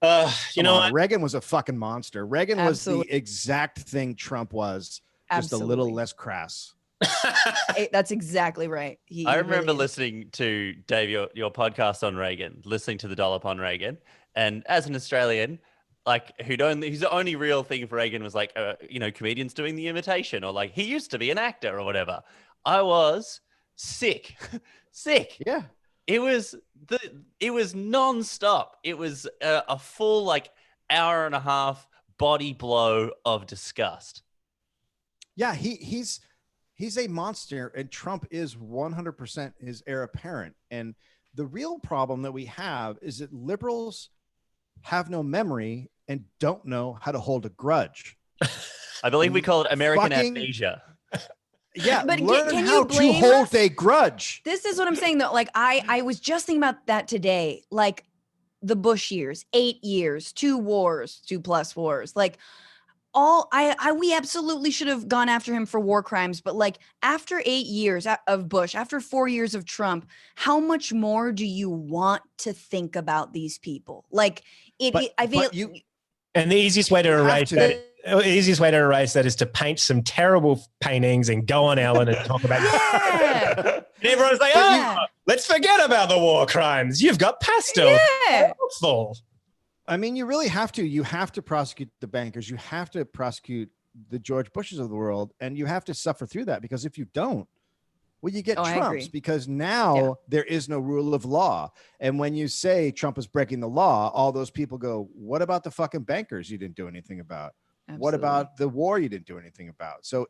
Reagan was a fucking monster. Reagan was the exact thing Trump was, just a little less crass. That's exactly right. I remember listening to Dave, your podcast on Reagan, listening to the dollop on Reagan, and as an Australian, whose only real thing for Reagan was comedians doing the imitation, or he used to be an actor or whatever. I was sick. Yeah, it was nonstop. It was a full hour and a half body blow of disgust. Yeah, he's a monster, and Trump is 100% his heir apparent. And the real problem that we have is that liberals have no memory and don't know how to hold a grudge. I believe we call it American amnesia. Yeah, but learn can how you blame to hold us? a grudge. This is what I'm saying, though. I was just thinking about that today. The Bush years, 8 years, 2 wars, 2+ wars. We absolutely should have gone after him for war crimes, but after 8 years of Bush, after 4 years of Trump, how much more do you want to think about these people? And the easiast way to erase that is to paint some terrible paintings and go on Ellen and talk about yeah. And everyone's like, let's forget about the war crimes. You've got pastel. Yeah. Awful. I mean, you really have to. You have to prosecute the bankers. You have to prosecute the George Bushes of the world, and you have to suffer through that, because if you don't, well, you get Trumps, because now there is no rule of law. And when you say Trump is breaking the law, all those people go, what about the fucking bankers you didn't do anything about? Absolutely. What about the war you didn't do anything about? So,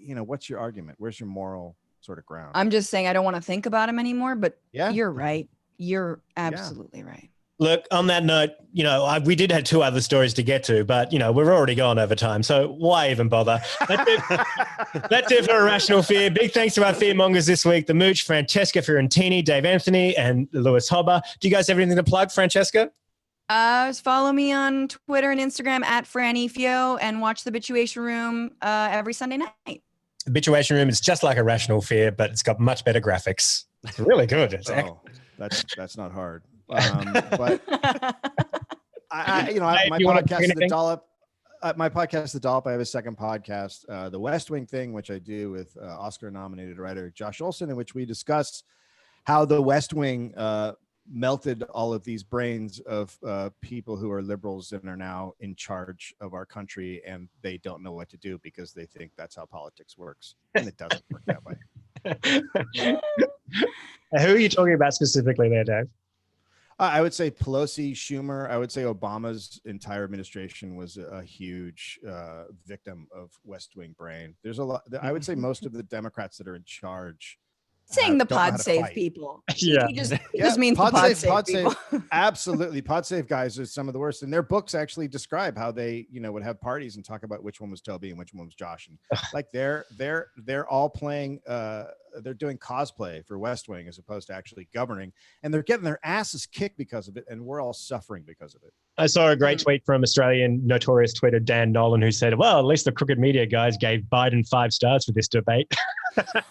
what's your argument? Where's your moral sort of ground? I'm just saying I don't want to think about him anymore, but you're right. You're absolutely right. Look, on that note, we did have 2 other stories to get to, but, we're already gone over time. So why even bother? That's it for Irrational Fear. Big thanks to our fearmongers this week, the Mooch, Francesca Fiorentini, Dave Anthony, and Lewis Hobba. Do you guys have anything to plug, Francesca? Just follow me on Twitter and Instagram at FranEfio, and watch The Bituation Room every Sunday night. The Bituation Room is just like Irrational Fear, but it's got much better graphics. It's really good. That's not hard. But my podcast, The Dollop. My podcast, The Dollop. I have a second podcast, The West Wing Thing, which I do with Oscar-nominated writer Josh Olson, in which we discuss how the West Wing melted all of these brains of people who are liberals and are now in charge of our country, and they don't know what to do because they think that's how politics works, and it doesn't work that way. Who are you talking about specifically there, Dave? I would say Pelosi, Schumer. I would say Obama's entire administration was a huge victim of West Wing brain. There's a lot. I would say most of the Democrats that are in charge. Saying the pod save people. Yeah. He just means the pod save people. Absolutely. Pod save guys are some of the worst. And their books actually describe how they, would have parties and talk about which one was Toby and which one was Josh. And like they're all playing, they're doing cosplay for West Wing as opposed to actually governing. And they're getting their asses kicked because of it. And we're all suffering because of it. I saw a great tweet from Australian notorious tweeter Dan Nolan, who said, well, at least the crooked media guys gave Biden 5 stars for this debate. That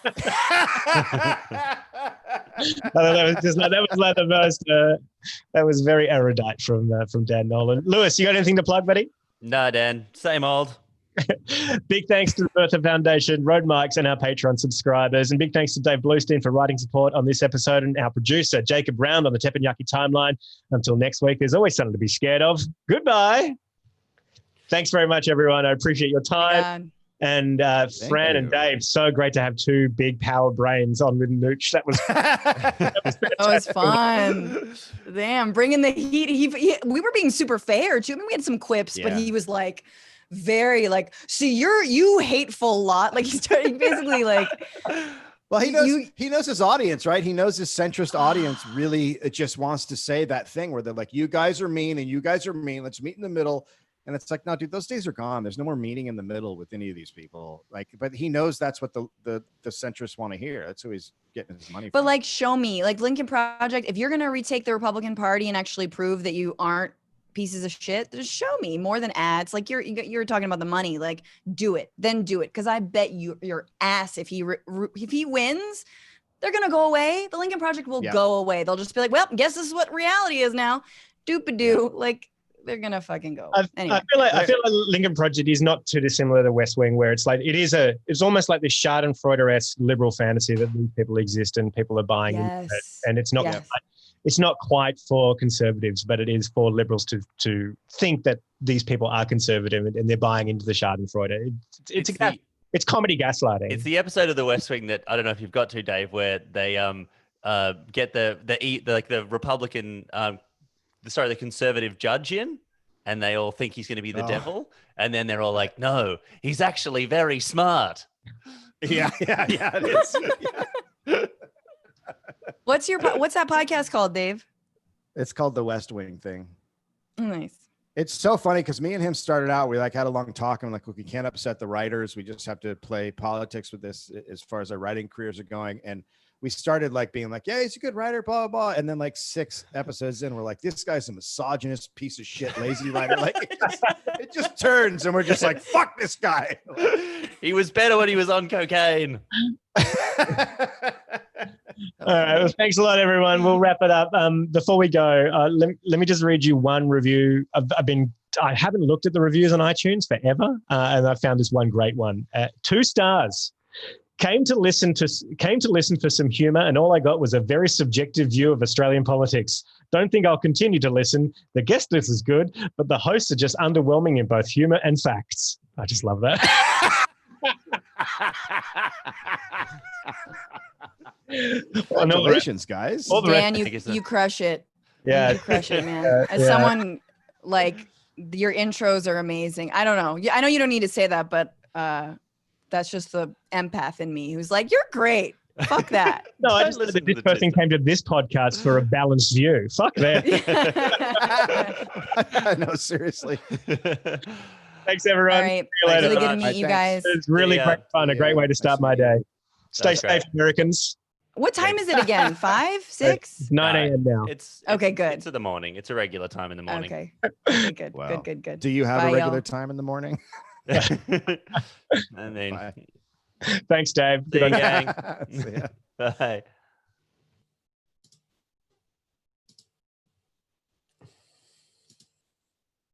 was very erudite from Dan Nolan. Lewis, you got anything to plug, buddy? No, Dan, same old. Big thanks to the Bertha Foundation, Road Mics, and our Patreon subscribers. And big thanks to Dave Bluestein for writing support on this episode, and our producer, Jacob Brown, on the Teppanyaki timeline. Until next week, there's always something to be scared of. Goodbye. Thanks very much, everyone. I appreciate your time. And Fran and Dave, so great to have 2 big power brains on with Mooch. That was fun. Damn, bringing the heat. We were being super fair too. I mean, we had some quips, but he was like very like, see, you hateful lot. Like he started basically like. Well, he knows his audience, right? He knows his centrist audience really just wants to say that thing where they're like, you guys are mean and you guys are mean. Let's meet in the middle. And it's like, no, dude, those days are gone. There's no more meeting in the middle with any of these people. Like, but he knows that's what the centrists want to hear. That's who he's getting his money from. But like, show me, like Lincoln Project, if you're going to retake the Republican Party and actually prove that you aren't pieces of shit, just show me more than ads. Like you're talking about the money, like do it, then do it. Cause I bet your ass, if he wins, they're going to go away. The Lincoln Project will go away. They'll just be like, well, guess this is what reality is now. Doop-a-doo. Like, they're gonna fucking go. Anyway. I feel like Lincoln Project is not too dissimilar to West Wing, where it's like it's almost like this Schadenfreude-esque liberal fantasy that these people exist and people are buying into it. And it's not quite for conservatives, but it is for liberals to think that these people are conservative and they're buying into the Schadenfreude. It's comedy gaslighting. It's the episode of The West Wing that I don't know if you've got to, Dave, where they get the Republican. The conservative judge in, and they all think he's going to be the devil, and then they're all like, "No, he's actually very smart." Yeah, it is. Yeah. What's that podcast called, Dave? It's called The West Wing Thing. Nice. It's so funny because me and him started out. We had a long talk, and look, we can't upset the writers. We just have to play politics with this as far as our writing careers are going, and. We started being like, yeah, he's a good writer, blah, blah, blah. And then 6 episodes in, we're like, this guy's a misogynist piece of shit, lazy writer. It just turns and we're just like, fuck this guy. He was better when he was on cocaine. All right. Well, thanks a lot, everyone. We'll wrap it up. Before we go, let me just read you one review. I haven't looked at the reviews on iTunes forever. And I found this one great one. 2 stars. Came to listen for some humor, and all I got was a very subjective view of Australian politics. Don't think I'll continue to listen. The guest list is good, but the hosts are just underwhelming in both humor and facts. I just love that. Congratulations, guys. Dan, you crush it. Yeah, you crush it, man. As someone like your intros are amazing. I don't know. I know you don't need to say that, but that's just the empath in me who's like, you're great. Fuck that. No, I just said that this person came to this podcast for a balanced view. Fuck that. No, seriously. Thanks, everyone. All right. See you later. Really good to meet you guys. It's really great fun. A great way to start my day. Stay safe, Americans. What time is it again? 5, 6? 9 a.m. now. It's okay, good. It's in the morning. It's a regular time in the morning. Okay. Good. Wow. Good. Do you have Bye, a regular y'all. time in the morning? I mean, Thanks, Dave. see Good you, on you. gang. See ya. Bye.